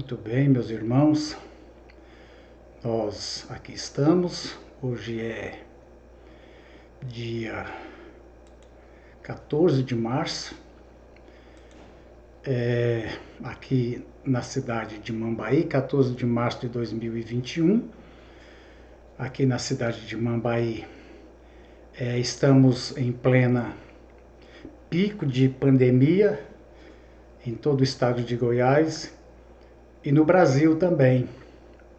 Muito bem, meus irmãos, nós aqui estamos. Hoje é dia 14 de março, aqui na cidade de Mambaí, 14 de março de 2021. Aqui na cidade de Mambaí, estamos em plena pico de pandemia em todo o estado de Goiás e no Brasil também.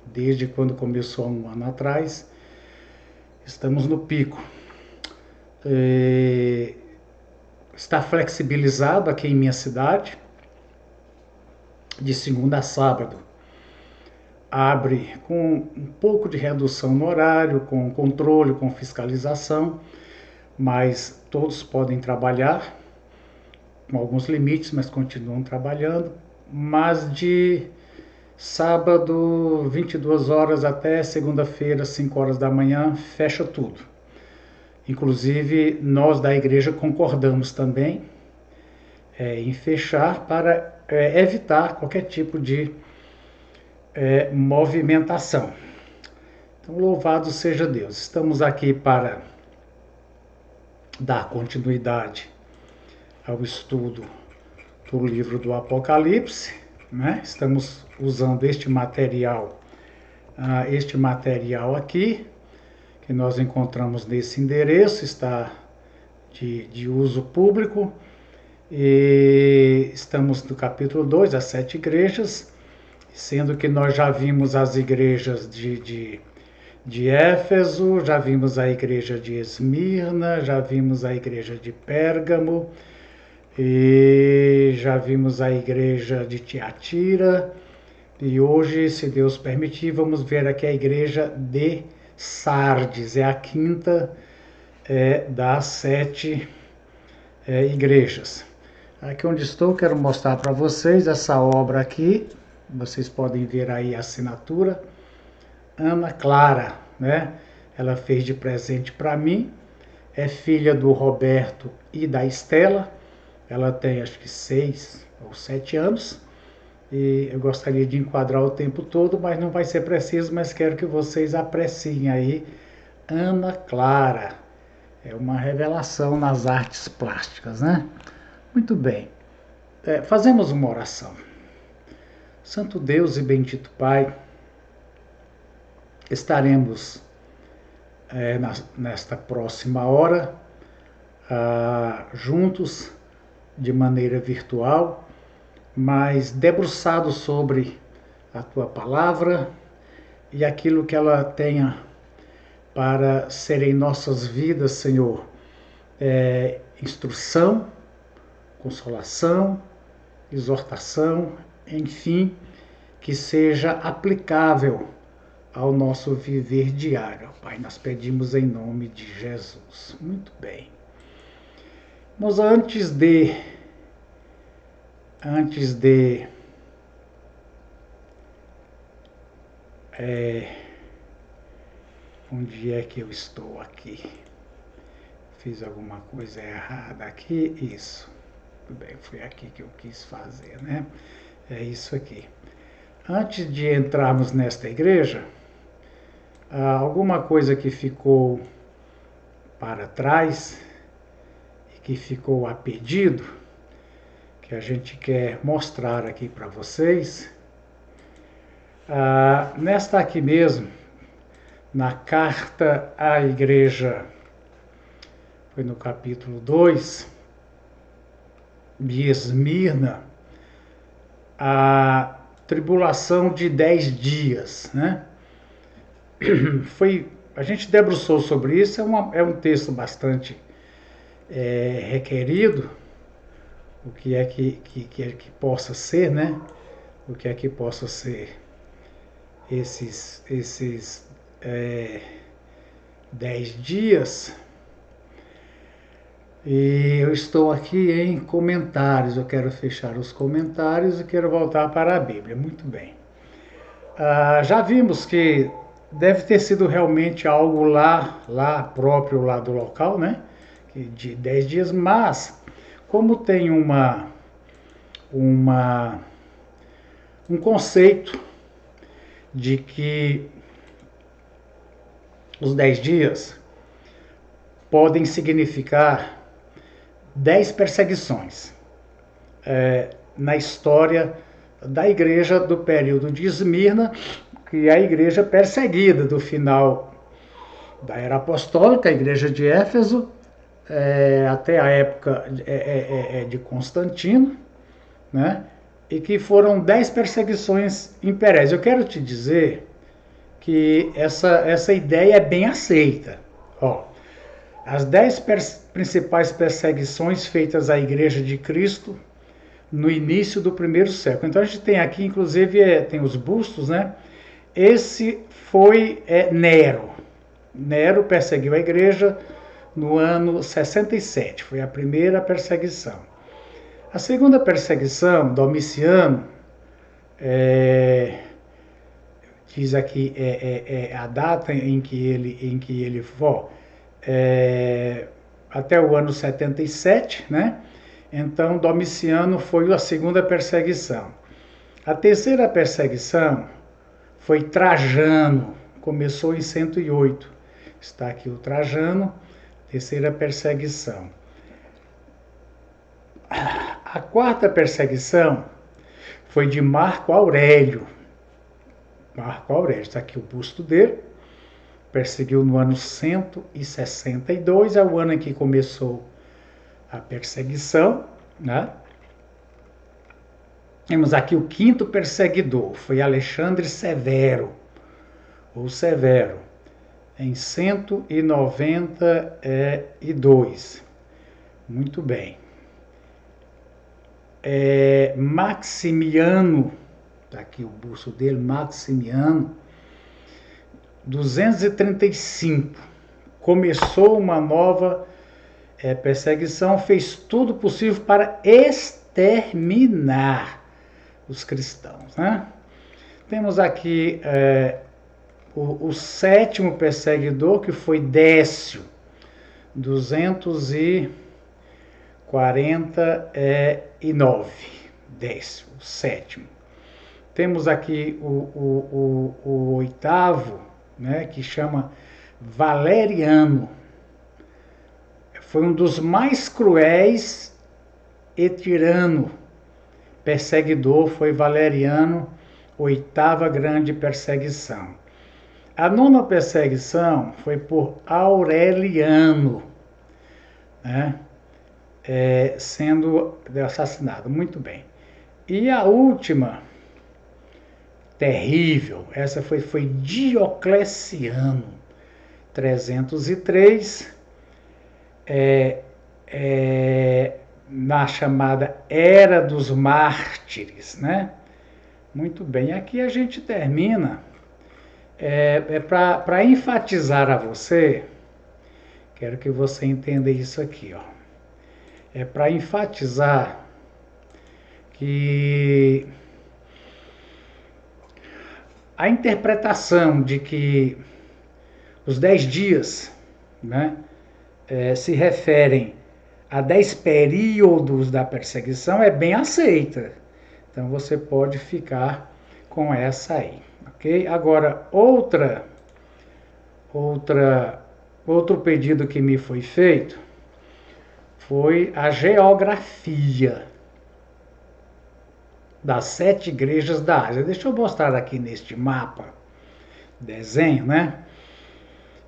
Desde quando começou um ano atrás, estamos no pico. Está flexibilizado aqui em minha cidade, de segunda a sábado. Abre com um pouco de redução no horário, com controle, com fiscalização, mas todos podem trabalhar, com alguns limites, mas continuam trabalhando. Mas de sábado, 22 horas até segunda-feira, 5 horas da manhã, fecha tudo. Inclusive, nós da igreja concordamos também em fechar para evitar qualquer tipo de movimentação. Então, louvado seja Deus. Estamos aqui para dar continuidade ao estudo do livro do Apocalipse, né? Estamos usando este material aqui, que nós encontramos nesse endereço, está de uso público, e estamos no capítulo 2, as 7 igrejas, sendo que nós já vimos as igrejas de Éfeso, já vimos a igreja de Esmirna, já vimos a igreja de Pérgamo, e já vimos a igreja de Tiatira, e hoje, se Deus permitir, vamos ver aqui a igreja de Sardes, é a quinta das 7 igrejas. Aqui onde estou, quero mostrar para vocês essa obra aqui, vocês podem ver aí a assinatura, Ana Clara, né? Ela fez de presente para mim, é filha do Roberto e da Estela. Ela tem acho que 6 ou 7 anos e eu gostaria de enquadrar o tempo todo, mas não vai ser preciso, mas quero que vocês apreciem aí Ana Clara. É uma revelação nas artes plásticas, né? Muito bem. Fazemos uma oração. Santo Deus e bendito Pai, estaremos nesta próxima hora juntos de maneira virtual, mas debruçado sobre a Tua palavra e aquilo que ela tenha para ser em nossas vidas, Senhor, instrução, consolação, exortação, enfim, que seja aplicável ao nosso viver diário. Pai, nós pedimos em nome de Jesus. Muito bem. Mas antes de onde é que eu estou aqui? Fiz alguma coisa errada aqui? Isso. Tudo bem, foi aqui que eu quis fazer, né? É isso aqui. Antes de entrarmos nesta igreja, alguma coisa que ficou para trás e que ficou a pedido, que a gente quer mostrar aqui para vocês. Nesta aqui mesmo, na carta à igreja, foi no capítulo 2, de Esmirna, a tribulação de 10 dias, né? A gente debruçou sobre isso, é um texto bastante requerido, o que é que possa ser, né? O que é que possa ser esses 10 dias. E eu estou aqui em comentários, eu quero fechar os comentários e quero voltar para a Bíblia. Muito bem. Já vimos que deve ter sido realmente algo lá próprio lá do local, né? De 10 dias, mas como tem uma um conceito de que os 10 dias podem significar 10 perseguições na história da igreja do período de Esmirna, que é a igreja perseguida do final da era apostólica, a igreja de Éfeso, até a época de Constantino, né? E que foram 10 perseguições impériais. Eu quero te dizer que essa ideia é bem aceita. Ó, as 10 principais perseguições feitas à Igreja de Cristo no início do primeiro século. Então a gente tem aqui, inclusive, tem os bustos, né? Esse foi Nero. Nero perseguiu a igreja no ano 67, foi a primeira perseguição. A segunda perseguição, Domiciano, diz aqui a data em que ele foi, até o ano 77, né? Então Domiciano foi a segunda perseguição. A terceira perseguição foi Trajano, começou em 108. Está aqui o Trajano, terceira perseguição. A quarta perseguição foi de Marco Aurélio. Marco Aurélio, está aqui o busto dele. Perseguiu no ano 162, é o ano em que começou a perseguição, né? Temos aqui o quinto perseguidor, foi Alexandre Severo, ou Severo, em 192. Muito bem. Maximiano, está aqui o busto dele, Maximiano, 235. Começou uma nova perseguição, fez tudo possível para exterminar os cristãos, né? Temos aqui o sétimo perseguidor, que foi Décio, 249. Décio, o sétimo. Temos aqui o oitavo, né, que chama Valeriano. Foi um dos mais cruéis e tirano perseguidor, foi Valeriano, oitava grande perseguição. A nona perseguição foi por Aureliano, né, sendo assassinado. Muito bem. E a última, terrível, essa foi Diocleciano, 303, na chamada Era dos Mártires, né? Muito bem, aqui a gente termina, para enfatizar a você, quero que você entenda isso aqui, ó. Para enfatizar que a interpretação de que os 10 dias, né, se referem a 10 períodos da perseguição é bem aceita. Então você pode ficar com essa aí, ok? Agora, outro pedido que me foi feito foi a geografia das 7 igrejas da Ásia. Deixa eu mostrar aqui neste mapa, desenho, né?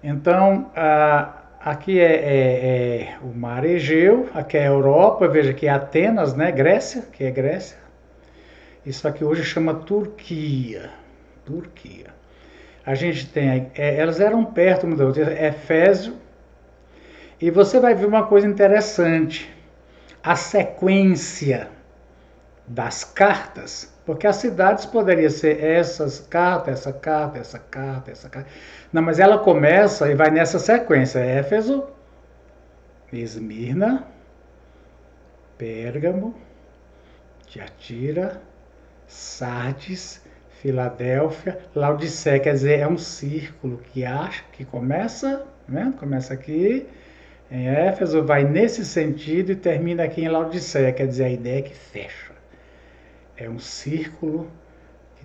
Então, aqui é o Mar Egeu, aqui é a Europa, veja que é Atenas, né? Grécia, que é Grécia. Isso aqui hoje chama Turquia. Turquia. A gente tem, elas eram perto uma da outra, Éfeso. E você vai ver uma coisa interessante, a sequência das cartas, porque as cidades poderiam ser essas cartas, essa carta, essa carta, essa carta. Não, mas ela começa e vai nessa sequência: Éfeso, Esmirna, Pérgamo, Tiatira, Sardes, Filadélfia, Laodiceia. Quer dizer, é um círculo que começa, né? Começa aqui em Éfeso, vai nesse sentido e termina aqui em Laodiceia. Quer dizer, a ideia é que fecha. É um círculo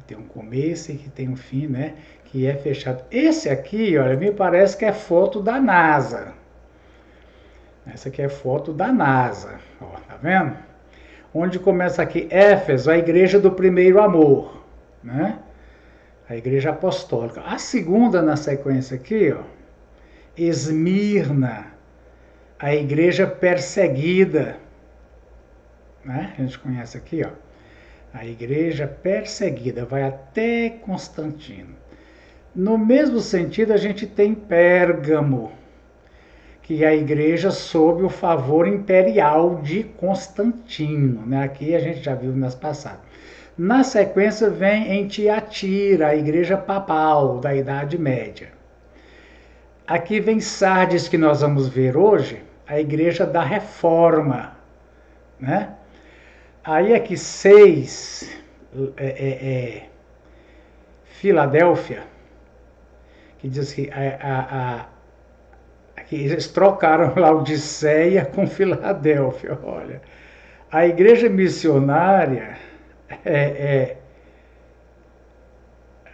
tem um começo e que tem um fim, né? Que é fechado. Esse aqui, olha, me parece que é foto da NASA. Essa aqui é foto da NASA, ó, tá vendo? Onde começa aqui, Éfeso, a igreja do primeiro amor, né? A igreja apostólica. A segunda na sequência aqui, ó, Esmirna, a igreja perseguida, né? A gente conhece aqui, ó, a igreja perseguida, vai até Constantino. No mesmo sentido, a gente tem Pérgamo, que é a igreja sob o favor imperial de Constantino, né? Aqui a gente já viu nas passadas. Na sequência vem em Tiatira, a igreja papal da Idade Média. Aqui vem Sardes, que nós vamos ver hoje, a igreja da Reforma, né? Aí aqui 6, Filadélfia, que diz que aqui eles trocaram Laodiceia com Filadélfia, olha. A igreja missionária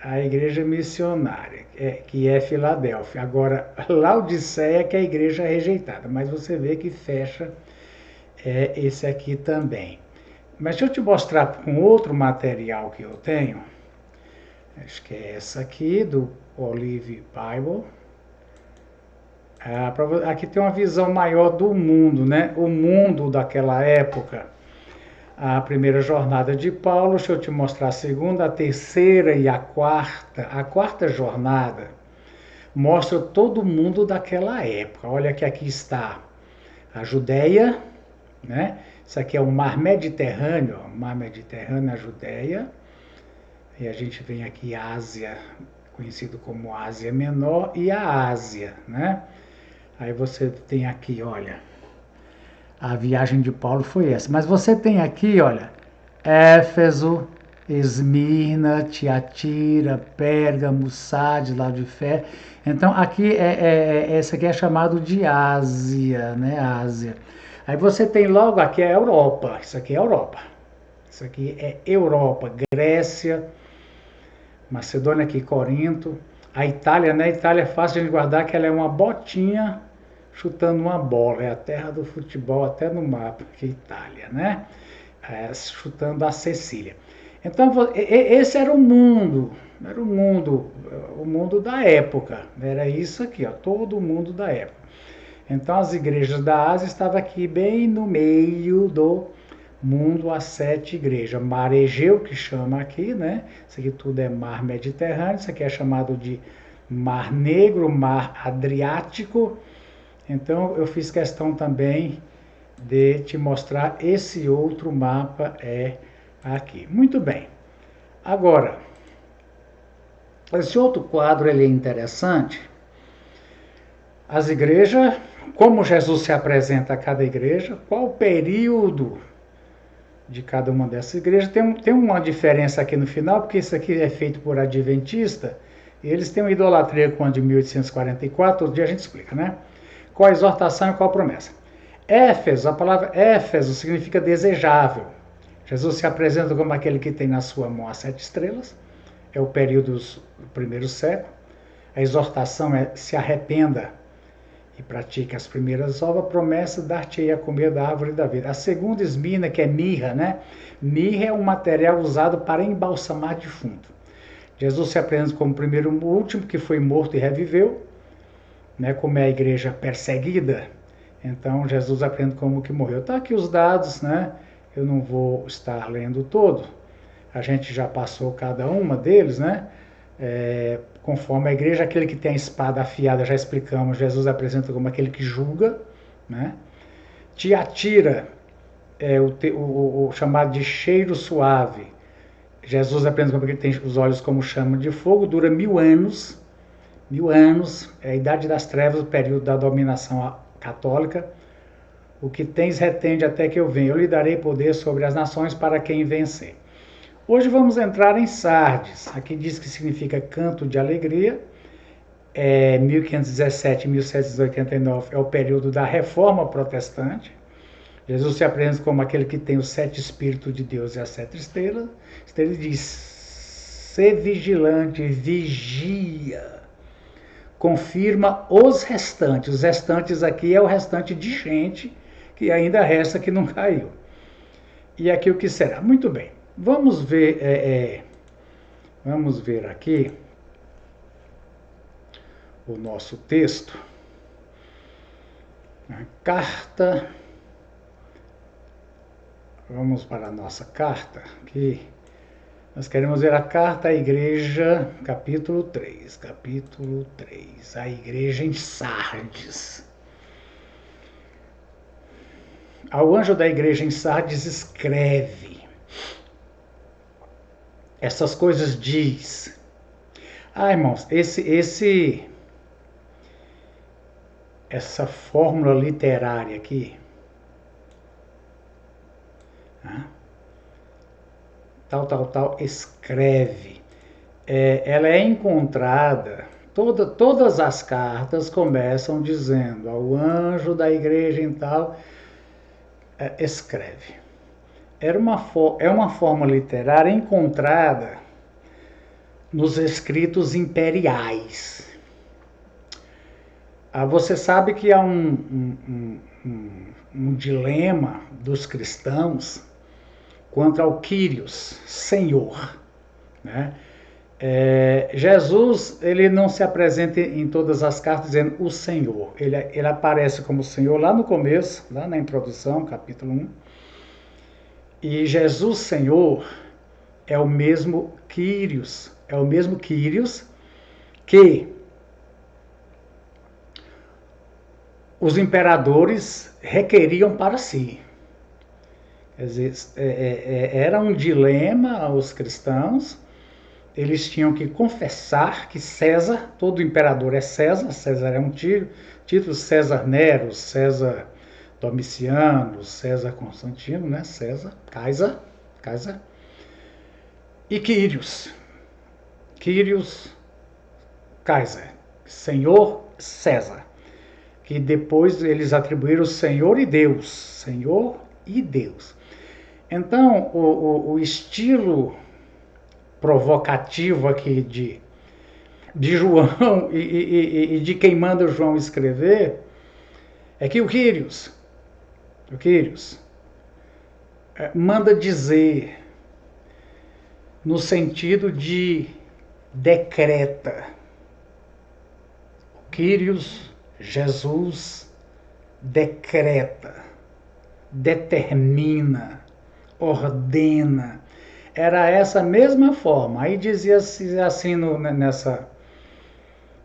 a igreja missionária, que é Filadélfia. Agora, Laodiceia que é a igreja rejeitada, mas você vê que fecha esse aqui também. Mas deixa eu te mostrar com outro material que eu tenho. Acho que é essa aqui, do Olive Bible. Aqui tem uma visão maior do mundo, né? O mundo daquela época. A primeira jornada de Paulo, deixa eu te mostrar a segunda, a terceira e a quarta. A quarta jornada mostra todo mundo daquela época. Olha que aqui está a Judéia, né? Isso aqui é o Mar Mediterrâneo, ó, Mar Mediterrâneo, a Judéia. E a gente vem aqui a Ásia, conhecido como Ásia Menor, e a Ásia, né? Aí você tem aqui, olha, a viagem de Paulo foi essa. Mas você tem aqui, olha, Éfeso, Esmirna, Tiatira, Pérgamo, Sardes, Laodiceia. Então aqui essa aqui é chamado de Ásia, né? Ásia. Aí você tem logo aqui a Europa. Isso aqui é Europa. Isso aqui é Europa, Grécia, Macedônia aqui, Corinto. A Itália, né? A Itália é fácil de guardar que ela é uma botinha chutando uma bola. É a terra do futebol até no mapa, que é Itália, né? Chutando a Sicília. Então, esse era o mundo o mundo da época. Era isso aqui, ó, todo o mundo da época. Então, as igrejas da Ásia estavam aqui bem no meio do mundo, as 7 igrejas. Mar Egeu, que chama aqui, né? Isso aqui tudo é mar Mediterrâneo, isso aqui é chamado de Mar Negro, Mar Adriático. Então, eu fiz questão também de te mostrar esse outro mapa aqui. Muito bem. Agora, esse outro quadro ele é interessante. As igrejas, como Jesus se apresenta a cada igreja, qual o período de cada uma dessas igrejas. Tem uma diferença aqui no final, porque isso aqui é feito por adventista, e eles têm uma idolatria com a de 1844, outro dia a gente explica, né? Qual a exortação e qual a promessa. Éfeso, a palavra Éfeso significa desejável. Jesus se apresenta como aquele que tem na sua mão as 7 estrelas, é o período do primeiro século. A exortação é: se arrependa e pratique as primeiras obras. A promessa: dar-te-ei a comer da árvore da vida. A segunda, Esmirna, que é mirra, né? Mirra é um material usado para embalsamar defunto. Jesus se apresenta como o primeiro e o último, que foi morto e reviveu, né? Como é a igreja perseguida, então Jesus apresenta como que morreu. Tá aqui os dados, né? Eu não vou estar lendo todo, a gente já passou cada uma deles, né? Conforme a igreja, aquele que tem a espada afiada, já explicamos, Jesus apresenta como aquele que julga, né? Tiatira é o chamado de cheiro suave. Jesus apresenta como aquele que tem os olhos como chama de fogo, dura 1000 anos. 1000 anos, é a idade das trevas, o período da dominação católica. O que tens retende até que eu venha. Eu lhe darei poder sobre as nações para quem vencer. Hoje vamos entrar em Sardes. Aqui diz que significa canto de alegria. 1517 e 1789 é o período da Reforma Protestante. Jesus se apresenta como aquele que tem os 7 Espíritos de Deus e as 7 estrelas. Ele diz: ser vigilante, vigia. Confirma os restantes. Os restantes aqui é o restante de gente que ainda resta que não caiu. E aqui o que será? Muito bem. Vamos ver aqui o nosso texto. A carta. Vamos para a nossa carta aqui. Nós queremos ver a carta à igreja, capítulo 3. Capítulo 3. A igreja em Sardes. Ao anjo da igreja em Sardes escreve. Essas coisas diz. Irmãos, essa fórmula literária aqui, tal, escreve. Ela é encontrada, todas as cartas começam dizendo ao anjo da igreja em tal, escreve. É uma forma literária encontrada nos escritos imperiais. Você sabe que há um dilema dos cristãos quanto ao Kyrios, Senhor, né? Jesus, ele não se apresenta em todas as cartas dizendo o Senhor. Ele aparece como Senhor lá no começo, lá na introdução, capítulo 1. E Jesus Senhor é o mesmo Kyrios, que os imperadores requeriam para si. Quer dizer, era um dilema aos cristãos. Eles tinham que confessar que César, todo imperador é César, César é um título, César Nero, César Domiciano, César Constantino, né? César, Kaiser, e Kyrios, Kaiser, Senhor César, que depois eles atribuíram Senhor e Deus. Então, o estilo provocativo aqui de João e de quem manda o João escrever é que o Kyrios manda dizer no sentido de decreta. O Kyrios, Jesus, decreta, determina, ordena. Era essa mesma forma. Aí dizia assim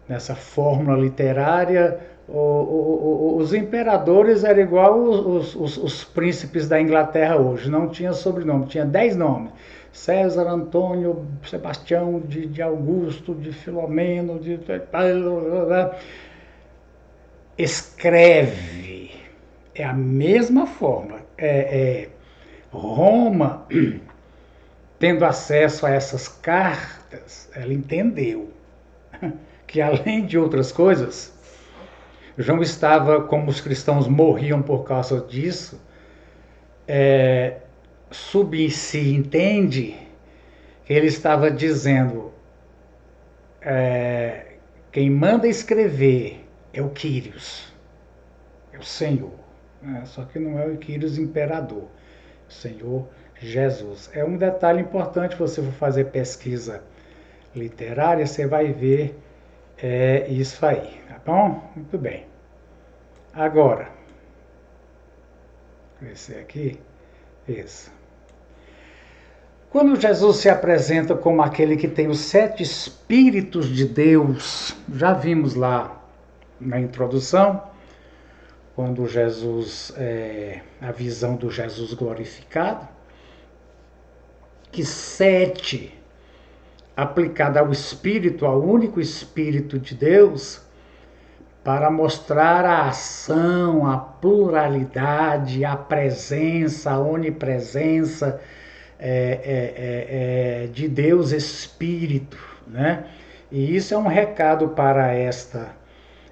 nessa fórmula literária, os imperadores eram igual os príncipes da Inglaterra hoje. Não tinha sobrenome, tinha 10 nomes. César, Antônio, Sebastião, de Augusto, de Filomeno, escreve. É a mesma forma. Roma, tendo acesso a essas cartas, ela entendeu que, além de outras coisas, João estava, como os cristãos morriam por causa disso, se entende que ele estava dizendo, quem manda escrever é o Kyrios, é o Senhor, né? Só que não é o Kyrios imperador, o Senhor Jesus. É um detalhe importante, se você for fazer pesquisa literária, você vai ver isso aí, tá bom? Muito bem. Agora, esse aqui, isso. Quando Jesus se apresenta como aquele que tem os 7 Espíritos de Deus, já vimos lá na introdução, quando Jesus, a visão do Jesus glorificado, que 7 aplicada ao Espírito, ao único Espírito de Deus, para mostrar a ação, a pluralidade, a presença, a onipresença de Deus Espírito, né? E isso é um recado para esta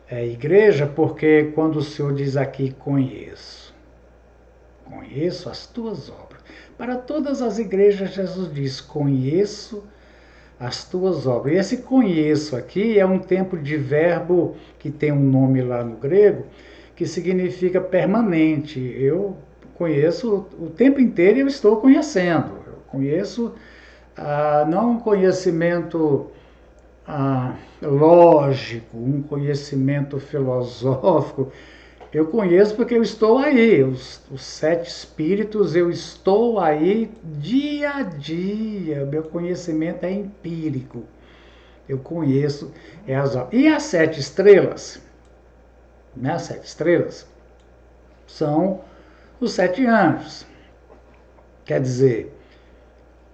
igreja, porque quando o Senhor diz aqui, conheço as tuas obras. Para todas as igrejas, Jesus diz, conheço as tuas obras. E esse conheço aqui é um tempo de verbo que tem um nome lá no grego, que significa permanente. Eu conheço o tempo inteiro e eu estou conhecendo. Eu conheço, não um conhecimento lógico, um conhecimento filosófico. Eu conheço porque eu estou aí, os 7 espíritos, eu estou aí dia a dia, meu conhecimento é empírico, eu conheço as obras. E as 7 estrelas, né, as 7 estrelas, são os 7 anjos, quer dizer,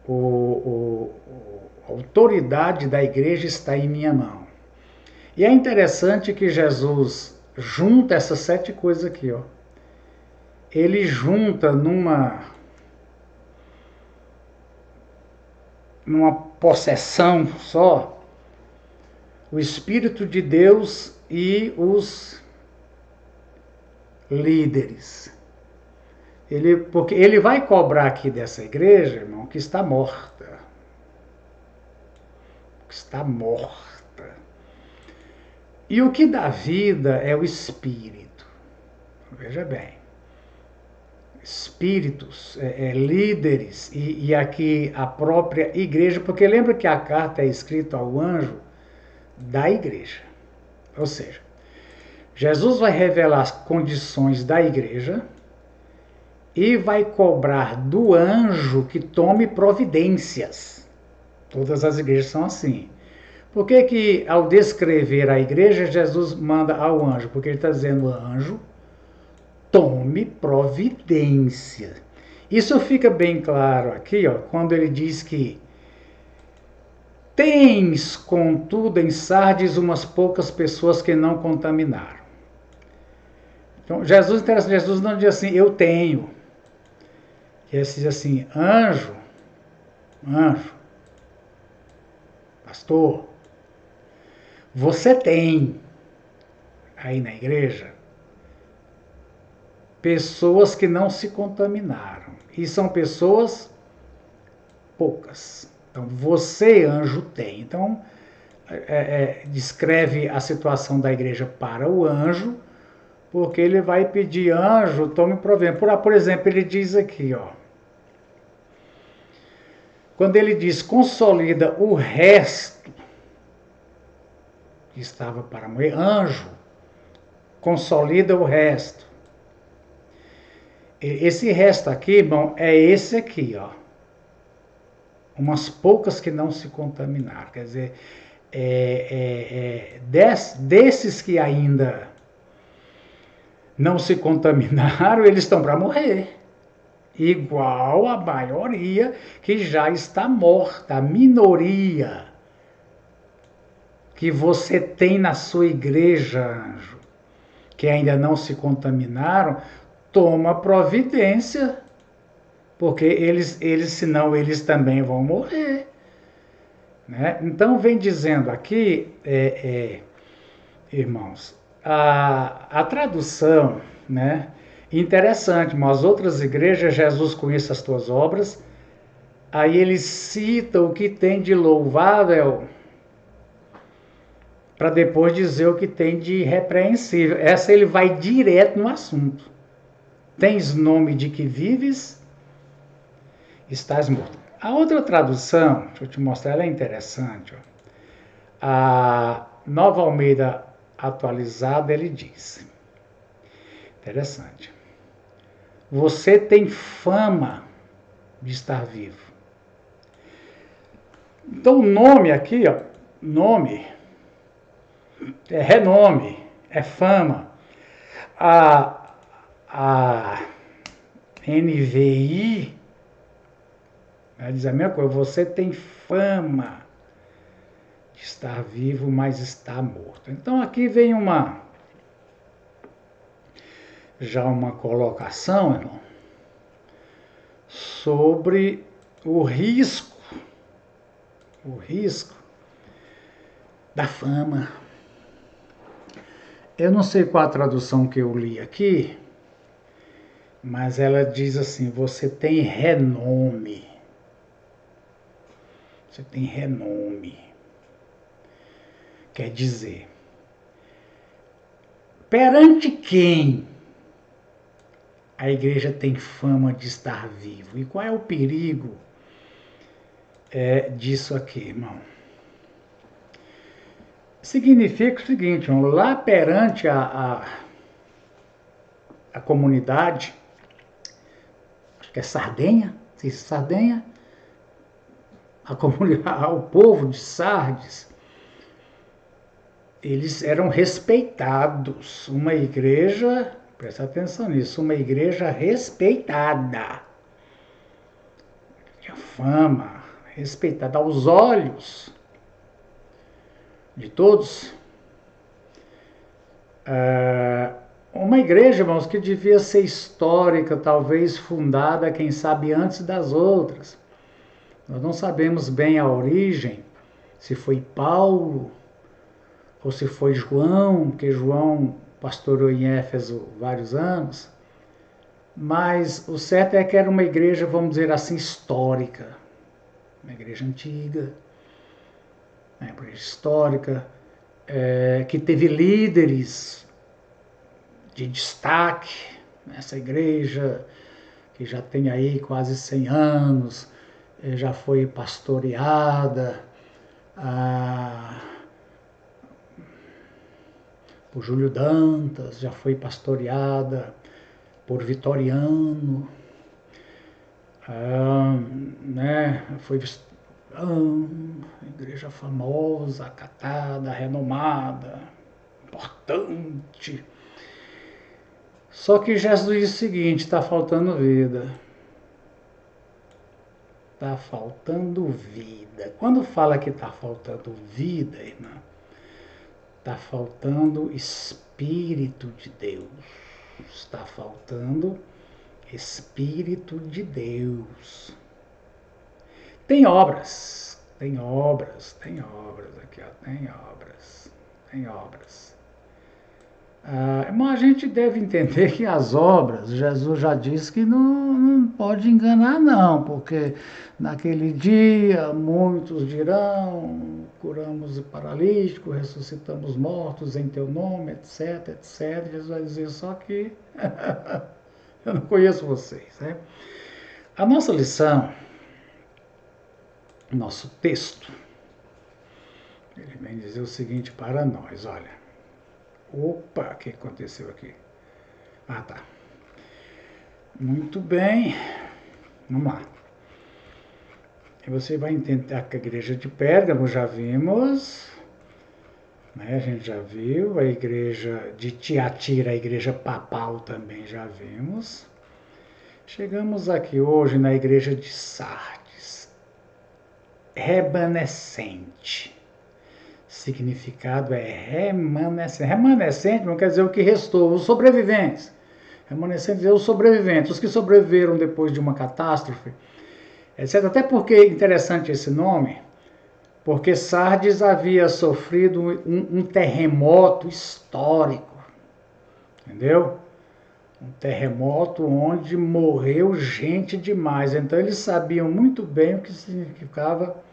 a autoridade da igreja está em minha mão. E é interessante que Jesus junta essas 7 coisas aqui, ó. Ele junta numa possessão só o Espírito de Deus e os líderes. Porque ele vai cobrar aqui dessa igreja, irmão, que está morta. Que está morta. E o que dá vida é o Espírito. Veja bem. Espíritos, líderes, e aqui a própria igreja, porque lembra que a carta é escrita ao anjo da igreja. Ou seja, Jesus vai revelar as condições da igreja e vai cobrar do anjo que tome providências. Todas as igrejas são assim. Por que ao descrever a igreja, Jesus manda ao anjo? Porque ele está dizendo, anjo, tome providência. Isso fica bem claro aqui, ó, quando ele diz que tens, contudo, em Sardes umas poucas pessoas que não contaminaram. Então, Jesus não diz assim, eu tenho. Ele diz assim, anjo, pastor, você tem aí na igreja pessoas que não se contaminaram. E são pessoas poucas. Então, você, anjo, tem. Então, descreve a situação da igreja para o anjo, porque ele vai pedir, anjo, tome providência. Por exemplo, ele diz aqui, ó, quando ele diz, consolida o resto que estava para morrer, anjo, consolida o resto. Esse resto aqui, irmão, é esse aqui, ó. Umas poucas que não se contaminaram. Quer dizer, desses que ainda não se contaminaram, eles estão para morrer. Igual a maioria que já está morta, a minoria que você tem na sua igreja, anjo, que ainda não se contaminaram, toma providência, porque eles senão eles também vão morrer. Né? Então vem dizendo aqui, irmãos, a tradução, né? Interessante, mas as outras igrejas, Jesus conhece as tuas obras, aí ele cita o que tem de louvável, para depois dizer o que tem de irrepreensível. Essa ele vai direto no assunto. Tens nome de que vives, estás morto. A outra tradução, deixa eu te mostrar, ela é interessante. Ó. A Nova Almeida atualizada, ele diz, interessante, você tem fama de estar vivo. Então o nome aqui, ó, nome, é renome, é fama. A NVI diz a mesma coisa, você tem fama de estar vivo, mas está morto. Então aqui vem já uma colocação, irmão, sobre o risco da fama. Eu não sei qual a tradução que eu li aqui, mas ela diz assim, você tem renome. você tem renome. Quer dizer, perante quem a igreja tem fama de estar vivo? E qual é o perigo disso aqui, irmão? Significa o seguinte, irmão, lá perante a comunidade, acho que é Sardenha, se Sardenha, a comunidade, o povo de Sardes, eles eram respeitados. Uma igreja, presta atenção nisso, uma igreja respeitada. Tinha fama, respeitada aos olhos de todos. Uma igreja, irmãos, que devia ser histórica, talvez fundada, quem sabe, antes das outras. Nós não sabemos bem a origem, se foi Paulo ou se foi João, porque João pastoreou em Éfeso vários anos, mas o certo é que era uma igreja, vamos dizer assim, histórica, uma igreja antiga, uma igreja histórica, que teve líderes de destaque nessa igreja, que já tem aí quase 100 anos, já foi pastoreada por Júlio Dantas, já foi pastoreada por Vitoriano, foi igreja famosa, acatada, renomada, importante. Só que Jesus diz o seguinte, está faltando vida. Está faltando vida. Quando fala que está faltando vida, irmã, está faltando Espírito de Deus. Está faltando Espírito de Deus. Tem obras aqui, ó, tem obras. Mas a gente deve entender que as obras, Jesus já disse que não pode enganar não, porque naquele dia muitos dirão, curamos o paralítico, ressuscitamos mortos em teu nome, etc, etc. Jesus vai dizer só que eu não conheço vocês, né? A nossa lição, nosso texto, ele vem dizer o seguinte para nós, olha. Opa, o que aconteceu aqui? Tá. Muito bem. Vamos lá. E você vai entender que a igreja de Pérgamo já vimos, né? A gente já viu. A igreja de Tiatira, a igreja papal também já vimos. Chegamos aqui hoje na igreja de Sardes. Remanescente. Significado é remanescente. Remanescente não quer dizer o que restou, os sobreviventes. Remanescente quer dizer os sobreviventes, os que sobreviveram depois de uma catástrofe, etc. Até porque é interessante esse nome, porque Sardes havia sofrido um terremoto histórico, entendeu? Um terremoto onde morreu gente demais. Então eles sabiam muito bem o que significava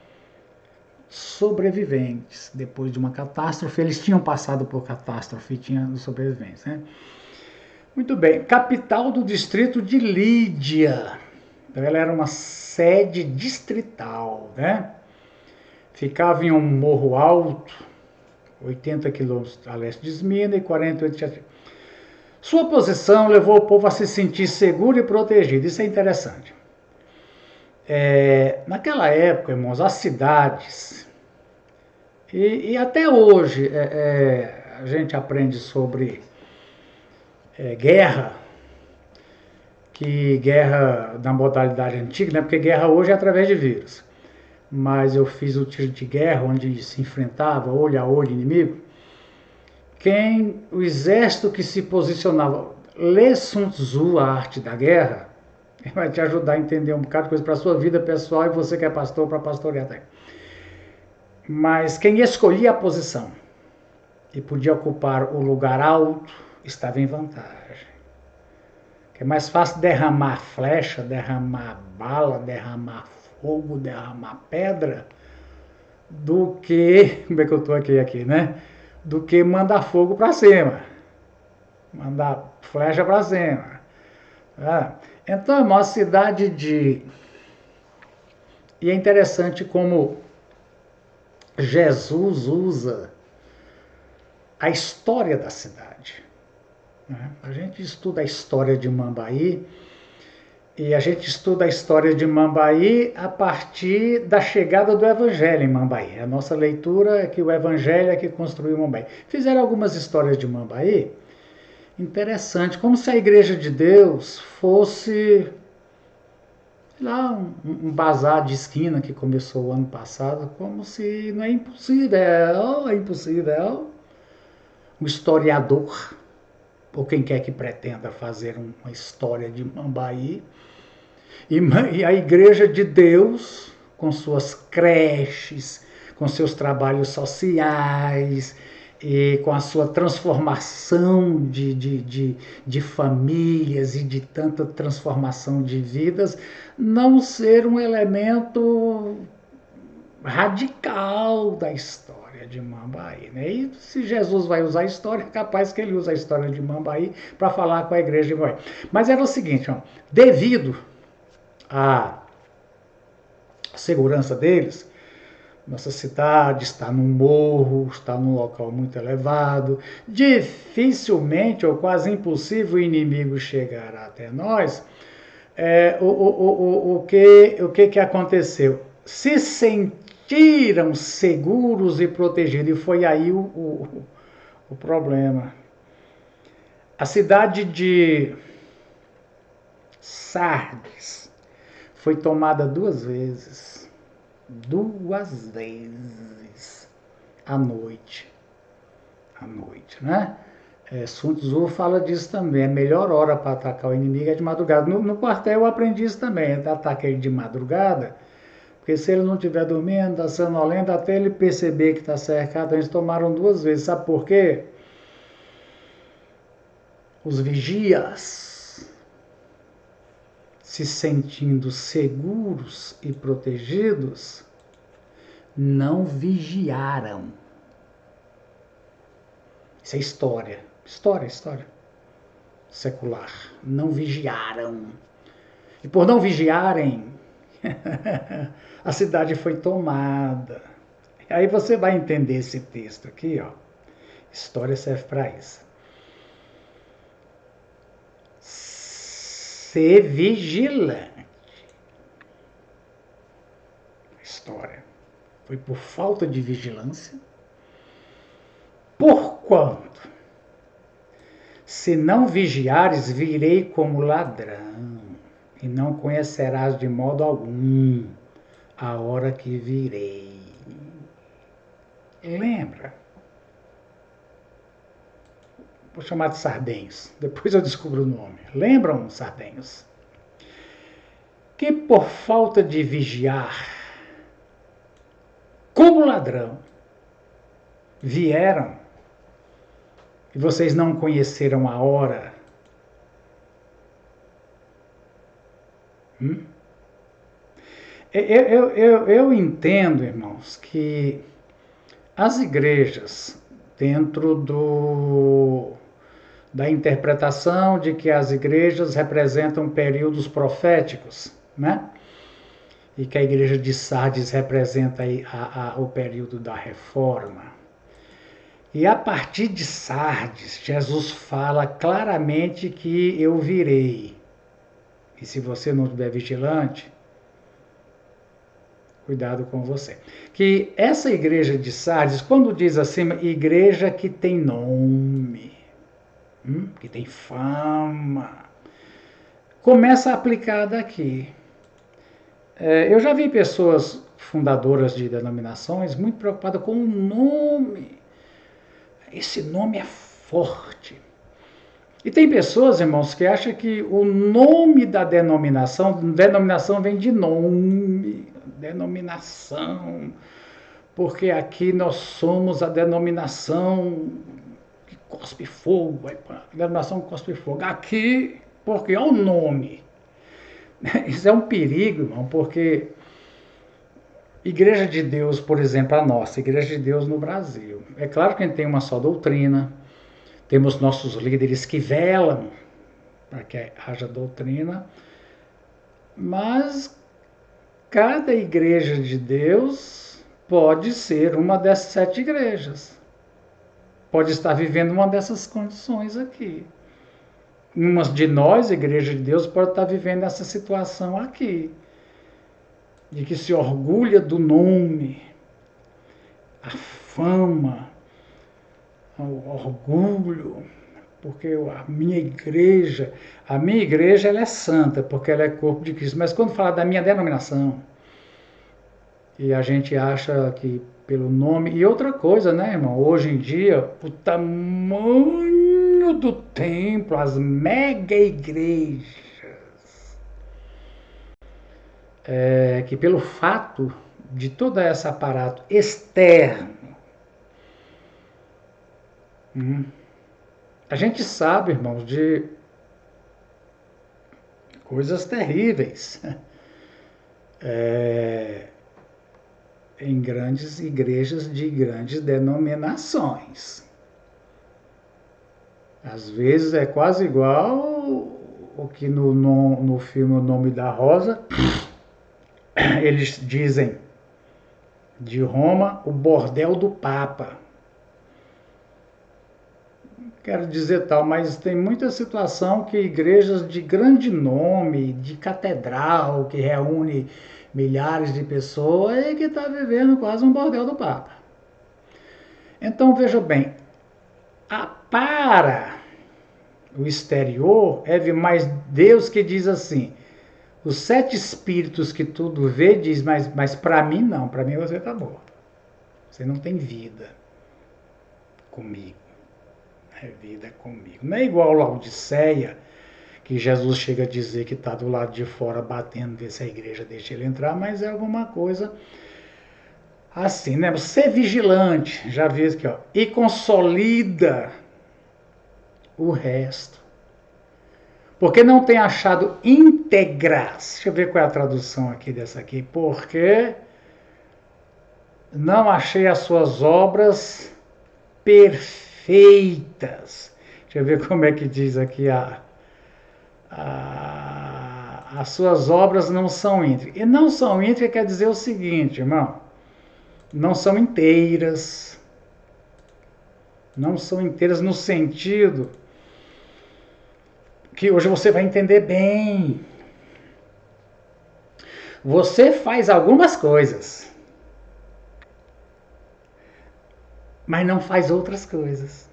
sobreviventes depois de uma catástrofe. Eles tinham passado por catástrofe e tinham sobreviventes, né? Muito bem, capital do distrito de Lídia. Então ela era uma sede distrital, né? Ficava em um morro alto, 80 quilômetros a leste de Esmina e 48 de... Sua posição levou o povo a se sentir seguro e protegido. Isso é interessante. Naquela época, irmãos, as cidades, e até hoje a gente aprende sobre guerra, que guerra na modalidade antiga, né? Porque guerra hoje é através de vírus. Mas eu fiz o tiro de guerra, onde se enfrentava olho a olho inimigo. O exército que se posicionava, lê Sun Tzu, a arte da guerra, vai te ajudar a entender um bocado de coisa para a sua vida pessoal e você que é pastor para pastorear também. Mas quem escolhia a posição e podia ocupar o lugar alto estava em vantagem. É mais fácil derramar flecha, derramar bala, derramar fogo, derramar pedra do que, como é que eu estou aqui, né? Do que mandar fogo para cima, mandar flecha para cima. Tá? Então é uma cidade de... E é interessante como Jesus usa a história da cidade. Né? A gente estuda a história de Mambaí, e a gente estuda a história de Mambaí a partir da chegada do Evangelho em Mambaí. A nossa leitura é que o Evangelho é que construiu Mambaí. Fizeram algumas histórias de Mambaí, interessante, como se a Igreja de Deus fosse, sei lá, um bazar de esquina que começou o ano passado, como se não é impossível. Um historiador, ou quem quer que pretenda fazer uma história de Mambaí, e a Igreja de Deus, com suas creches, com seus trabalhos sociais, e com a sua transformação de famílias e de tanta transformação de vidas, não ser um elemento radical da história de Mambaí. Né? E se Jesus vai usar a história, é capaz que ele usa a história de Mambaí para falar com a igreja de Mambaí. Mas era o seguinte, ó, devido à segurança deles, nossa cidade está num morro, está num local muito elevado, dificilmente ou quase impossível o inimigo chegar até nós. O que aconteceu? Se sentiram seguros e protegidos, e foi aí o problema. A cidade de Sardes foi tomada duas vezes à noite, né? Sun Tzu fala disso também, a melhor hora para atacar o inimigo é de madrugada. No quartel eu aprendi isso também, atacar ele de madrugada, porque se ele não estiver dormindo, está sonolento, até ele perceber que está cercado, eles tomaram duas vezes, sabe por quê? Os vigias, se sentindo seguros e protegidos, não vigiaram. Isso é história secular. Não vigiaram. E por não vigiarem, a cidade foi tomada. Aí você vai entender esse texto aqui, ó. História serve para isso. Ser vigilante. História. Foi por falta de vigilância. Porquanto, se não vigiares, virei como ladrão, e não conhecerás de modo algum a hora que virei. Lembra? Vou chamar de Sardenhos, depois eu descubro o nome. Lembram, Sardenhos? Que por falta de vigiar, como ladrão, vieram e vocês não conheceram a hora. Eu entendo, irmãos, que as igrejas, dentro da interpretação de que as igrejas representam períodos proféticos, né? E que a igreja de Sardes representa o período da reforma. E a partir de Sardes, Jesus fala claramente que eu virei. E se você não estiver vigilante, cuidado com você. Que essa igreja de Sardes, quando diz assim, igreja que tem nome, que tem fama, começa a aplicar daqui. Eu já vi pessoas fundadoras de denominações muito preocupadas com o nome. Esse nome é forte. E tem pessoas, irmãos, que acham que o nome da denominação vem de nome, denominação, porque aqui nós somos a denominação que cospe fogo, a denominação que cospe fogo. Aqui, porque é o nome. Isso é um perigo, irmão, porque Igreja de Deus, por exemplo, a nossa, Igreja de Deus no Brasil. É claro que a gente tem uma só doutrina, temos nossos líderes que velam para que haja doutrina, mas cada igreja de Deus pode ser uma dessas 7 igrejas. Pode estar vivendo uma dessas condições aqui. Uma de nós, Igreja de Deus, pode estar vivendo essa situação aqui. De que se orgulha do nome, a fama, o orgulho, porque a minha igreja ela é santa, porque ela é corpo de Cristo. Mas quando fala da minha denominação, e a gente acha que pelo nome... E outra coisa, né, irmão? Hoje em dia, o tamanho do templo, as mega igrejas, que pelo fato de todo esse aparato externo, a gente sabe, irmãos, de coisas terríveis em grandes igrejas de grandes denominações. Às vezes é quase igual o que no filme O Nome da Rosa eles dizem de Roma o bordel do Papa. Quero dizer tal, mas tem muita situação que igrejas de grande nome, de catedral, que reúne milhares de pessoas, é que está vivendo quase um bordel do Papa. Então, veja bem, para o exterior, mais Deus que diz assim, os 7 espíritos que tudo vê, diz, mas para mim não, para mim você está morto. Você não tem vida comigo. É vida comigo. Não é igual Laodiceia, que Jesus chega a dizer que está do lado de fora batendo, ver se a igreja deixa ele entrar, mas é alguma coisa assim, né? Ser vigilante, já vi aqui, ó, e consolida o resto. Porque não tem achado íntegras. Deixa eu ver qual é a tradução aqui dessa aqui. Porque não achei as suas obras perfeitas. Deixa eu ver como é que diz aqui as suas obras não são íntegras. E não são íntegras quer dizer o seguinte, irmão. Não são inteiras. Não são inteiras no sentido que hoje você vai entender bem. Você faz algumas coisas, mas não faz outras coisas.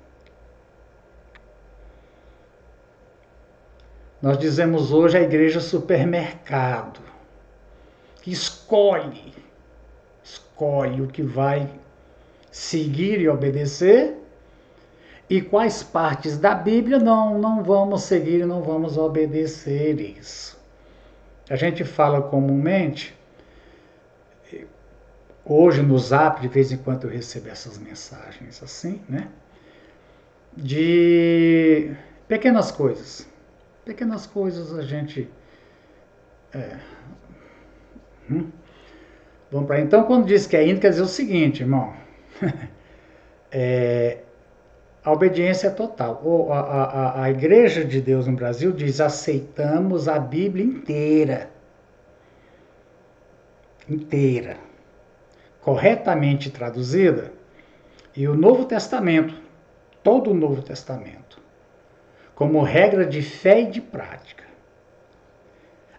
Nós dizemos hoje a igreja supermercado, que escolhe o que vai seguir e obedecer, e quais partes da Bíblia não vamos seguir, não vamos obedecer isso. A gente fala comumente, hoje no Zap, de vez em quando eu recebo essas mensagens assim, né? De pequenas coisas. Pequenas coisas a gente... Vamos para então, quando diz que é íntegro, quer dizer o seguinte, irmão. A obediência é total. A Igreja de Deus no Brasil diz, aceitamos a Bíblia inteira. Inteira. Corretamente traduzida. E o Novo Testamento, todo o Novo Testamento, como regra de fé e de prática.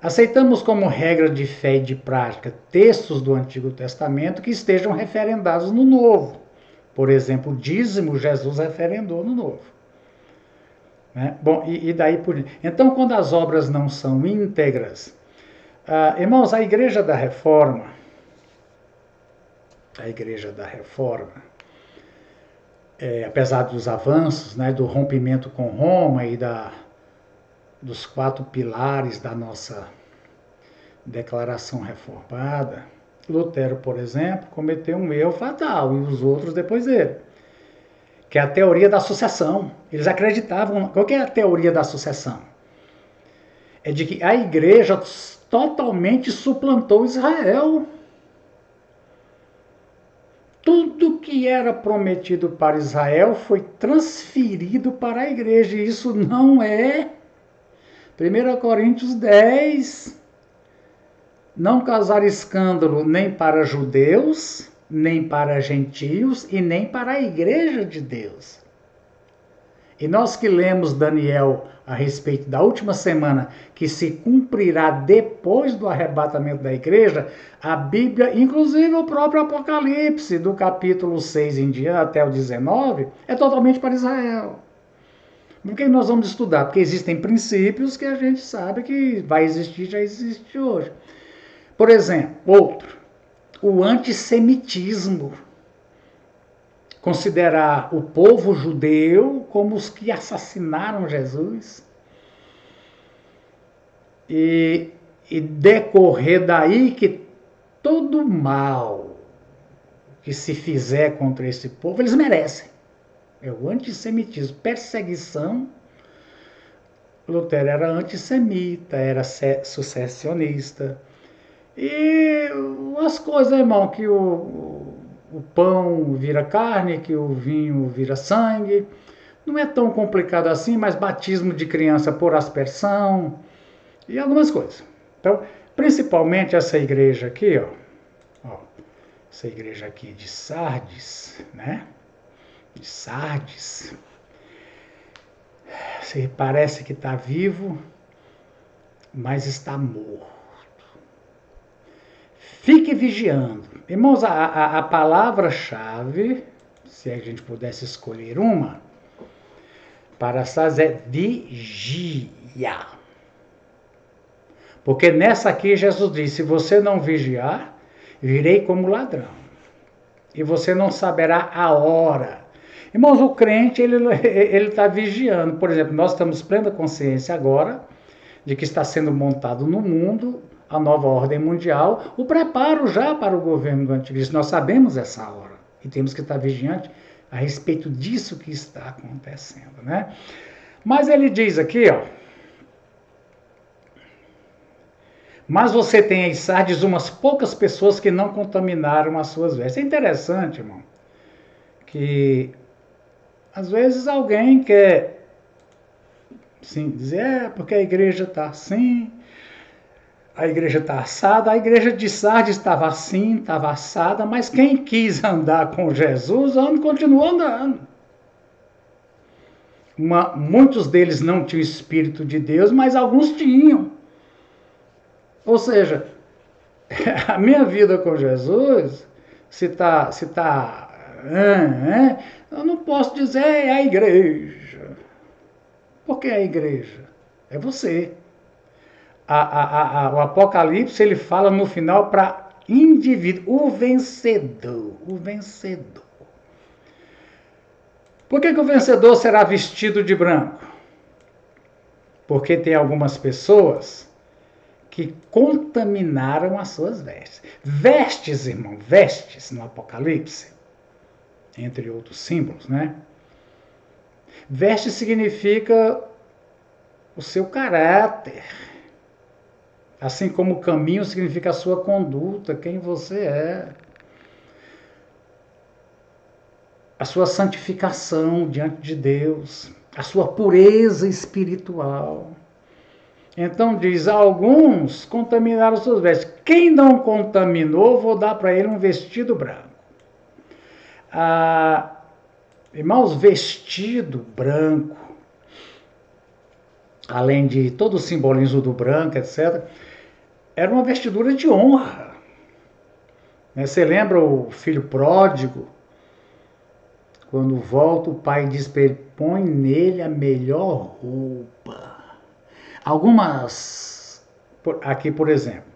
Aceitamos como regra de fé e de prática textos do Antigo Testamento que estejam referendados no Novo. Por exemplo, o dízimo Jesus referendou no Novo. Né? Bom, e daí por diante. Então, quando as obras não são íntegras, irmãos, a Igreja da Reforma, apesar dos avanços, né, do rompimento com Roma e dos 4 pilares da nossa declaração reformada, Lutero, por exemplo, cometeu um erro fatal, e os outros depois dele, que é a teoria da sucessão. Eles acreditavam... Qual que é a teoria da sucessão? É de que a igreja totalmente suplantou Israel. que era prometido para Israel foi transferido para a igreja. E isso não é 1 Coríntios 10. Não causar escândalo nem para judeus, nem para gentios e nem para a igreja de Deus. E nós que lemos Daniel a respeito da última semana, que se cumprirá depois do arrebatamento da igreja, a Bíblia, inclusive o próprio Apocalipse, do capítulo 6 em diante até o 19, é totalmente para Israel. Por que nós vamos estudar? Porque existem princípios que a gente sabe que vai existir, já existe hoje. Por exemplo, outro, o antissemitismo. Considerar o povo judeu como os que assassinaram Jesus. E decorrer daí que todo mal que se fizer contra esse povo, eles merecem. É o antissemitismo, perseguição. Lutero era antissemita, era sucessionista. E as coisas, irmão, que o pão vira carne, que o vinho vira sangue. Não é tão complicado assim, mas batismo de criança por aspersão e algumas coisas. Então, principalmente essa igreja aqui, ó, essa igreja aqui de Sardes, né? De Sardes. Você parece que está vivo, mas está morto. Fique vigiando. Irmãos, a palavra-chave, se a gente pudesse escolher uma, para Sardes é vigia. Porque nessa aqui Jesus disse, se você não vigiar, virei como ladrão. E você não saberá a hora. Irmãos, o crente, ele está vigiando. Por exemplo, nós estamos plena consciência agora de que está sendo montado no mundo a nova ordem mundial, o preparo já para o governo do anticristo. Nós sabemos essa hora e temos que estar vigiantes a respeito disso que está acontecendo, né? Mas ele diz aqui, ó, mas você tem em Sardes umas poucas pessoas que não contaminaram as suas vestes. É interessante, irmão, que às vezes alguém quer sim, dizer, porque a igreja está assim, a igreja está assada, a igreja de Sardes estava assim, estava assada, mas quem quis andar com Jesus, continuou andando. Muitos deles não tinham Espírito de Deus, mas alguns tinham. Ou seja, a minha vida com Jesus, eu não posso dizer é a igreja. Por que a igreja? É você. O Apocalipse, ele fala no final para indivíduo, o vencedor. Por que o vencedor será vestido de branco? Porque tem algumas pessoas que contaminaram as suas vestes. Vestes, irmão, vestes no Apocalipse, entre outros símbolos, né? Veste significa o seu caráter. Assim como o caminho significa a sua conduta, quem você é. A sua santificação diante de Deus, a sua pureza espiritual. Então diz, alguns contaminaram suas vestes. Quem não contaminou, vou dar para ele um vestido branco. Irmãos, vestido branco, além de todo o simbolismo do branco, etc., era uma vestidura de honra. Você lembra o filho pródigo? Quando volta, o pai diz para ele, põe nele a melhor roupa. Aqui por exemplo,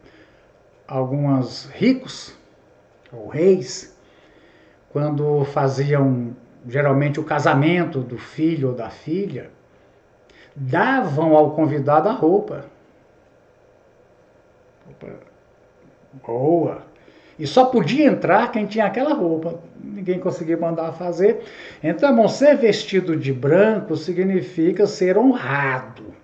alguns ricos, ou reis, quando faziam geralmente o casamento do filho ou da filha, davam ao convidado a roupa. Boa. E só podia entrar quem tinha aquela roupa. Ninguém conseguia mandar fazer. Então, irmão, ser vestido de branco significa ser honrado.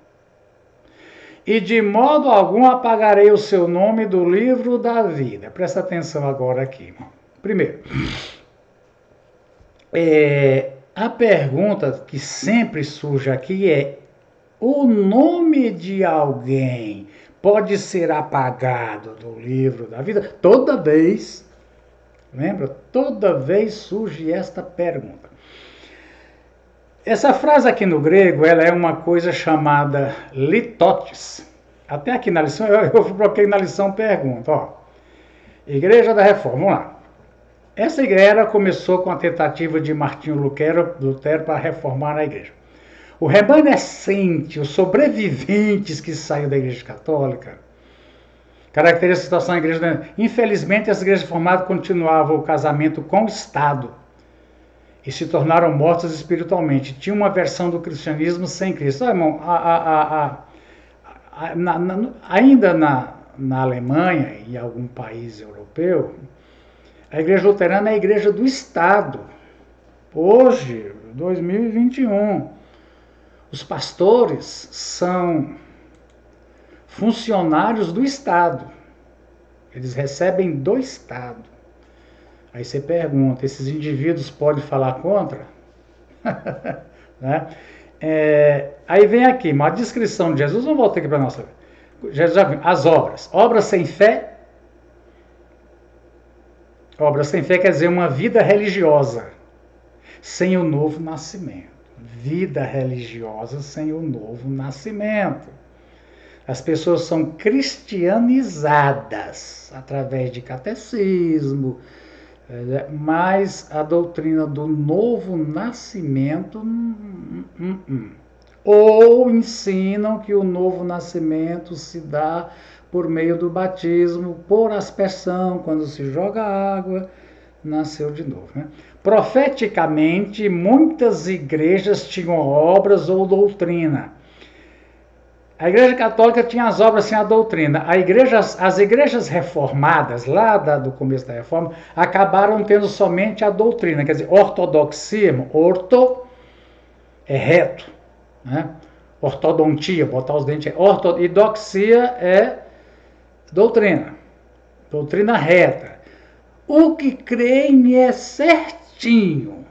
E de modo algum apagarei o seu nome do livro da vida. Presta atenção agora aqui, irmão. Primeiro, A pergunta que sempre surge aqui é: o nome de alguém pode ser apagado do livro da vida? Toda vez, lembra? Toda vez surge esta pergunta. Essa frase aqui no grego, ela é uma coisa chamada litotes. Até aqui na lição, eu coloquei na lição pergunta, ó. Igreja da Reforma, vamos lá. Essa igreja começou com a tentativa de Martinho Lutero para reformar a igreja. O remanescente, os sobreviventes que saíram da igreja católica, caracteriza a situação da igreja. Infelizmente, as igrejas reformadas continuavam o casamento com o Estado e se tornaram mortas espiritualmente. Tinha uma versão do cristianismo sem Cristo. Ah, irmão, ainda na Alemanha e em algum país europeu, a igreja luterana é a igreja do Estado. Hoje, 2021, os pastores são funcionários do Estado. Eles recebem do Estado. Aí você pergunta, esses indivíduos podem falar contra? Né? Aí vem aqui, uma descrição de Jesus, vamos voltar aqui para a nossa. Jesus já viu, as obras. Obras sem fé. Obras sem fé quer dizer uma vida religiosa sem o novo nascimento. Vida religiosa sem o novo nascimento. As pessoas são cristianizadas através de catecismo, mas a doutrina do novo nascimento ou ensinam que o novo nascimento se dá por meio do batismo, por aspersão, quando se joga água, nasceu de novo. Né? Profeticamente, muitas igrejas tinham obras ou doutrina. A igreja católica tinha as obras sem a doutrina. As igrejas reformadas, lá do começo da reforma, acabaram tendo somente a doutrina. Quer dizer, ortodoxia, orto é reto. Né? Ortodontia, botar os dentes. E doxia é doutrina. Doutrina reta. O que creem é certinho.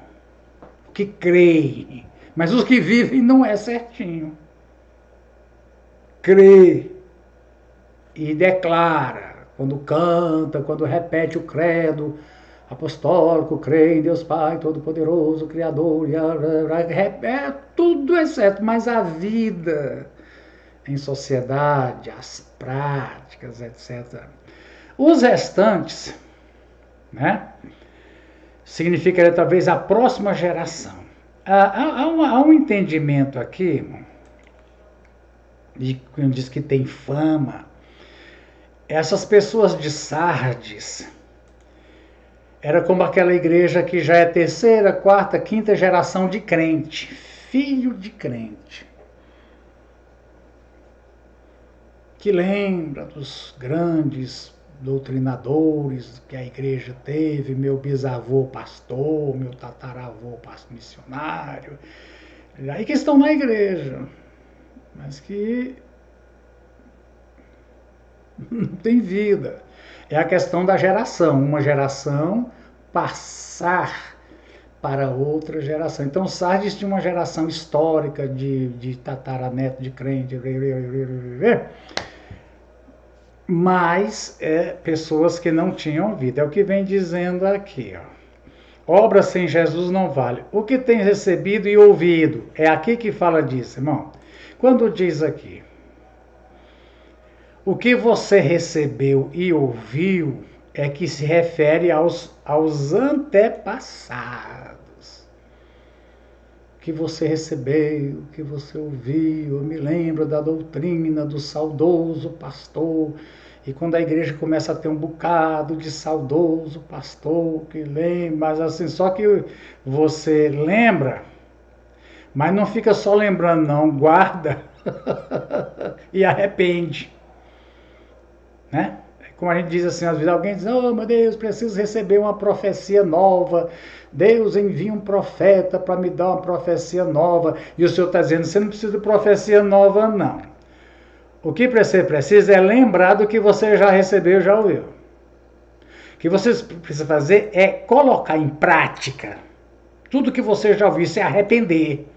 O que creem. Mas os que vivem não é certinho. Crê e declara, quando canta, quando repete o credo apostólico, crê em Deus Pai Todo-Poderoso, Criador, tudo é certo, mas a vida em sociedade, as práticas, etc. Os restantes, né, significaria talvez a próxima geração. Há um entendimento aqui, irmão, quando diz que tem fama, essas pessoas de Sardes era como aquela igreja que já é terceira, quarta, quinta geração de crente, filho de crente, que lembra dos grandes doutrinadores que a igreja teve, meu bisavô pastor, meu tataravô pastor missionário, aí que estão na igreja, mas que não tem vida. É a questão da geração, uma geração passar para outra geração. Então Sardes tinha uma geração histórica de tataraneto de crente, mas pessoas que não tinham vida. É o que vem dizendo aqui, ó. Obra sem Jesus não vale. O que tem recebido e ouvido, é aqui que fala disso, irmão. Quando diz aqui, o que você recebeu e ouviu é que se refere aos antepassados. O que você recebeu, o que você ouviu, eu me lembro da doutrina do saudoso pastor. E quando a igreja começa a ter um bocado de saudoso pastor, que lembra, mas assim, só que você lembra, mas não fica só lembrando não, guarda e arrepende. Né? Como a gente diz assim, às vezes alguém diz, oh meu Deus, preciso receber uma profecia nova, Deus envia um profeta para me dar uma profecia nova, e o Senhor está dizendo, você não precisa de profecia nova não, o que você precisa é lembrar do que você já recebeu, já ouviu. O que você precisa fazer é colocar em prática Tudo que você já ouviu, se arrepender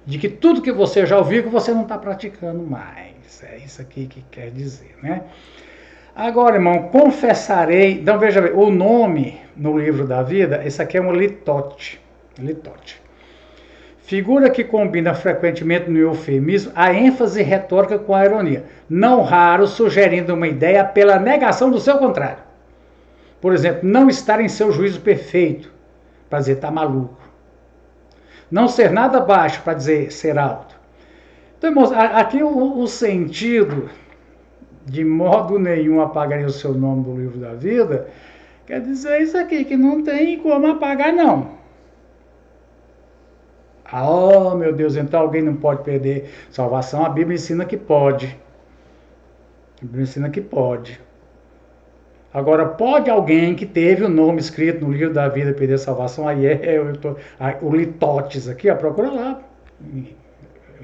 de que tudo que você já ouviu que você não está praticando mais. É isso aqui que quer dizer, né? Agora, irmão, confessarei. Então, veja bem, o nome no livro da vida, esse aqui é um litote. Litote. Figura que combina frequentemente no eufemismo a ênfase retórica com a ironia, não raro sugerindo uma ideia pela negação do seu contrário. Por exemplo, não estar em seu juízo perfeito, para dizer tá maluco. Não ser nada baixo, para dizer ser alto. Então, irmãos, aqui o sentido, de modo nenhum apagarem o seu nome do livro da vida, quer dizer isso aqui, que não tem como apagar, não. Oh, meu Deus, então alguém não pode perder salvação? A Bíblia ensina que pode. A Bíblia ensina que pode. Agora, pode alguém que teve o nome escrito no livro da vida perder salvação? Aí o litotes aqui, ó, procura lá.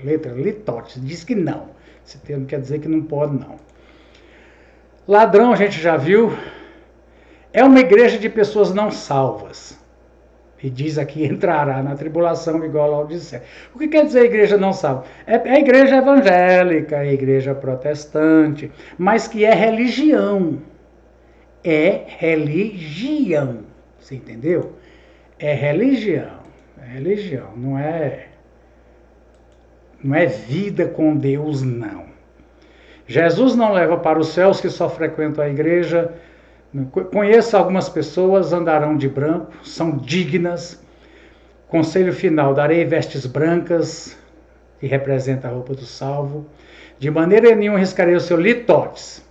Letra litotes, diz que não. Esse termo quer dizer que não pode, não. Ladrão, a gente já viu, é uma igreja de pessoas não salvas. E diz aqui, entrará na tribulação igual ao disser. O que quer dizer a igreja não salva? É a igreja evangélica, a igreja protestante, mas que é religião. É religião. Você entendeu? É religião. É religião. Não é vida com Deus, não. Jesus não leva para os céus que só frequentam a igreja. Conheço algumas pessoas, andarão de branco, são dignas. Conselho final, darei vestes brancas, que representa a roupa do salvo. De maneira nenhuma riscarei o seu litotes.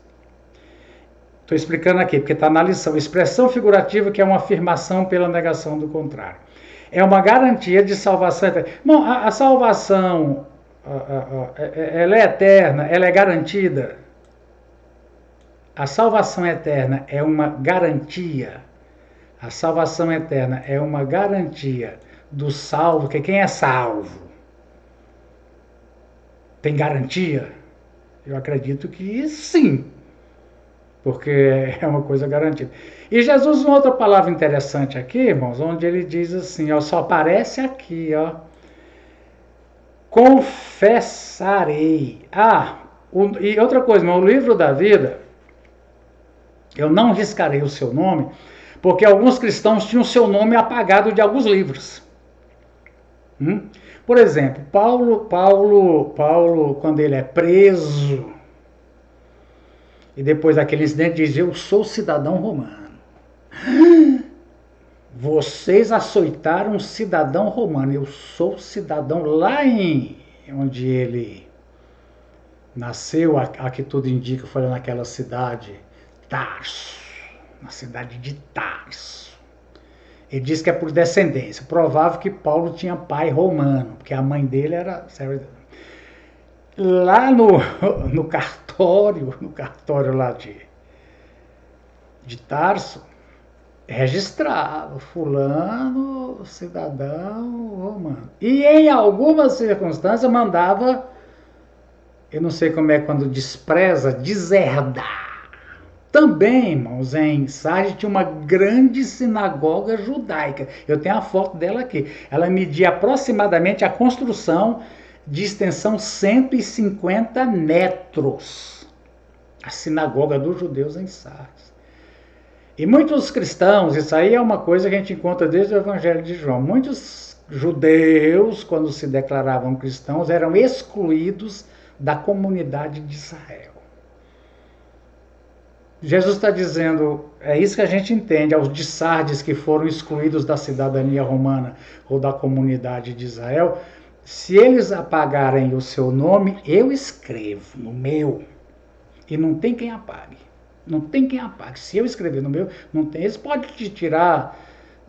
Estou explicando aqui, porque está na lição. Expressão figurativa que é uma afirmação pela negação do contrário. É uma garantia de salvação. Bom, a salvação, ela é eterna, ela é garantida. A salvação eterna é uma garantia. A salvação eterna é uma garantia do salvo, que quem é salvo tem garantia? Eu acredito que sim, porque é uma coisa garantida. E Jesus usa uma outra palavra interessante aqui, irmãos, onde ele diz assim, ó, só aparece aqui, ó, confessarei. E outra coisa, irmão, o livro da vida, eu não riscarei o seu nome, porque alguns cristãos tinham o seu nome apagado de alguns livros. Por exemplo, Paulo, quando ele é preso, e depois daquele incidente diz, eu sou cidadão romano. Vocês açoitaram um cidadão romano, eu sou cidadão lá em onde ele nasceu, a que tudo indica, foi naquela cidade, Tarso, na cidade de Tarso. Ele diz que é por descendência. Provável que Paulo tinha pai romano, porque a mãe dele era... Lá no cartório lá de Tarso, registrava fulano, cidadão romano. E em algumas circunstâncias mandava, eu não sei como é quando despreza, deserdar. Também, irmãos, em Sardes tinha uma grande sinagoga judaica. Eu tenho a foto dela aqui. Ela media aproximadamente a construção de extensão 150 metros. A sinagoga dos judeus em Sardes. E muitos cristãos, isso aí é uma coisa que a gente encontra desde o Evangelho de João. Muitos judeus, quando se declaravam cristãos, eram excluídos da comunidade de Israel. Jesus está dizendo, é isso que a gente entende, aos de Sardes que foram excluídos da cidadania romana ou da comunidade de Israel, se eles apagarem o seu nome, eu escrevo no meu, e não tem quem apague. Não tem quem apague. Se eu escrever no meu, não tem. Eles podem te tirar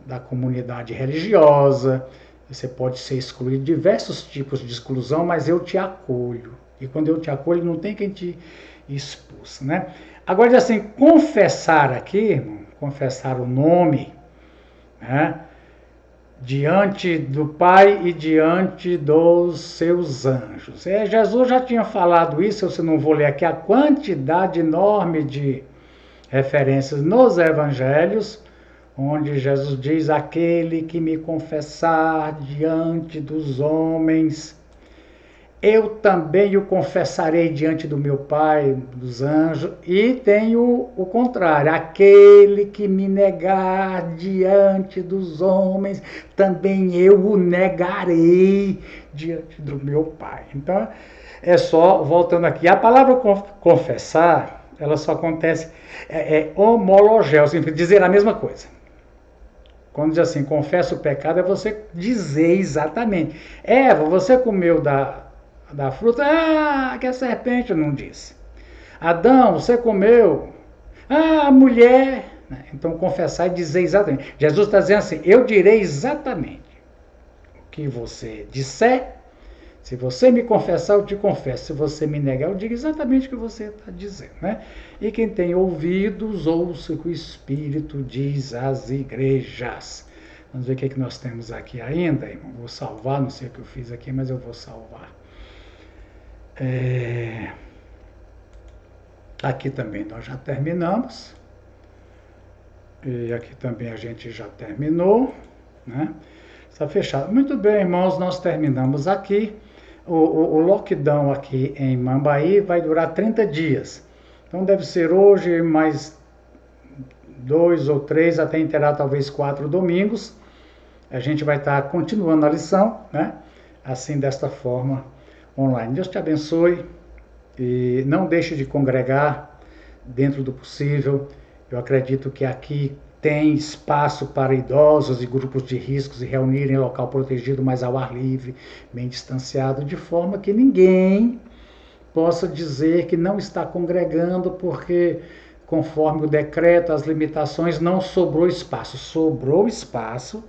da comunidade religiosa, você pode ser excluído, diversos tipos de exclusão, mas eu te acolho. E quando eu te acolho, não tem quem te expulsa, né? Agora, diz assim, confessar aqui, irmão, confessar o nome, né, diante do Pai e diante dos seus anjos. Jesus já tinha falado isso, eu não vou ler aqui a quantidade enorme de referências nos evangelhos, onde Jesus diz: aquele que me confessar diante dos homens, eu também o confessarei diante do meu Pai, dos anjos. E tem o contrário: aquele que me negar diante dos homens, também eu o negarei diante do meu Pai. Então, é só, voltando aqui, a palavra confessar, ela só acontece, homologel, significa dizer a mesma coisa. Quando diz assim, confessa o pecado, é você dizer exatamente. Eva, você comeu da fruta? Ah, que a serpente não disse. Adão, você comeu? Ah, a mulher. Então, confessar e dizer exatamente. Jesus está dizendo assim, eu direi exatamente o que você disser. Se você me confessar, eu te confesso. Se você me negar, eu digo exatamente o que você está dizendo, né? E quem tem ouvidos, ouça o que o Espírito diz às igrejas. Vamos ver o que nós temos aqui ainda, irmão. Vou salvar, não sei o que eu fiz aqui, mas eu vou salvar. Aqui também nós já terminamos. E aqui também a gente já terminou, né? Está fechado. Muito bem, irmãos, nós terminamos aqui. O lockdown aqui em Mambaí vai durar 30 dias. Então deve ser hoje mais 2 ou 3, até inteirar talvez 4 domingos. A gente vai estar continuando a lição, né? Assim, desta forma, online. Deus te abençoe e não deixe de congregar dentro do possível. Eu acredito que aqui tem espaço para idosos e grupos de risco se reunirem em local protegido, mas ao ar livre, bem distanciado, de forma que ninguém possa dizer que não está congregando porque, conforme o decreto, as limitações, não sobrou espaço. Sobrou espaço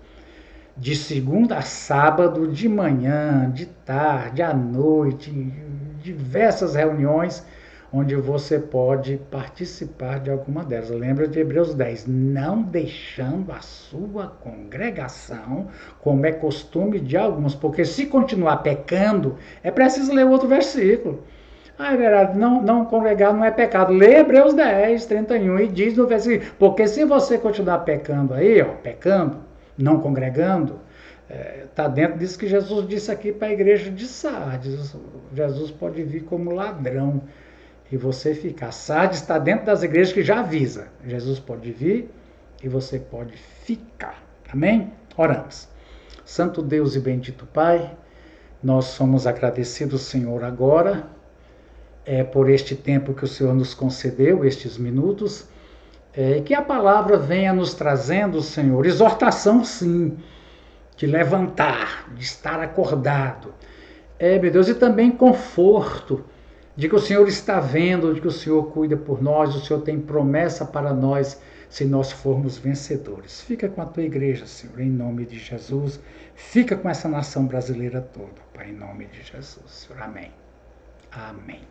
de segunda a sábado, de manhã, de tarde, à noite, diversas reuniões onde você pode participar de alguma delas. Lembra de Hebreus 10, não deixando a sua congregação, como é costume de alguns, porque se continuar pecando, é preciso ler outro versículo. Ah, é verdade, não congregar não é pecado. Lê Hebreus 10, 31 e diz no versículo, porque se você continuar pecando aí, pecando, não congregando, está dentro disso que Jesus disse aqui para a igreja de Sardes. Jesus pode vir como ladrão e você ficar. Sardes está dentro das igrejas que já avisa. Jesus pode vir e você pode ficar. Amém? Oramos. Santo Deus e bendito Pai, nós somos agradecidos, Senhor, agora, por este tempo que o Senhor nos concedeu, estes minutos, que a palavra venha nos trazendo, Senhor, exortação sim, de levantar, de estar acordado, meu Deus, e também conforto, de que o Senhor está vendo, de que o Senhor cuida por nós, o Senhor tem promessa para nós, se nós formos vencedores. Fica com a tua igreja, Senhor, em nome de Jesus, fica com essa nação brasileira toda, Pai, em nome de Jesus, Senhor, amém. Amém.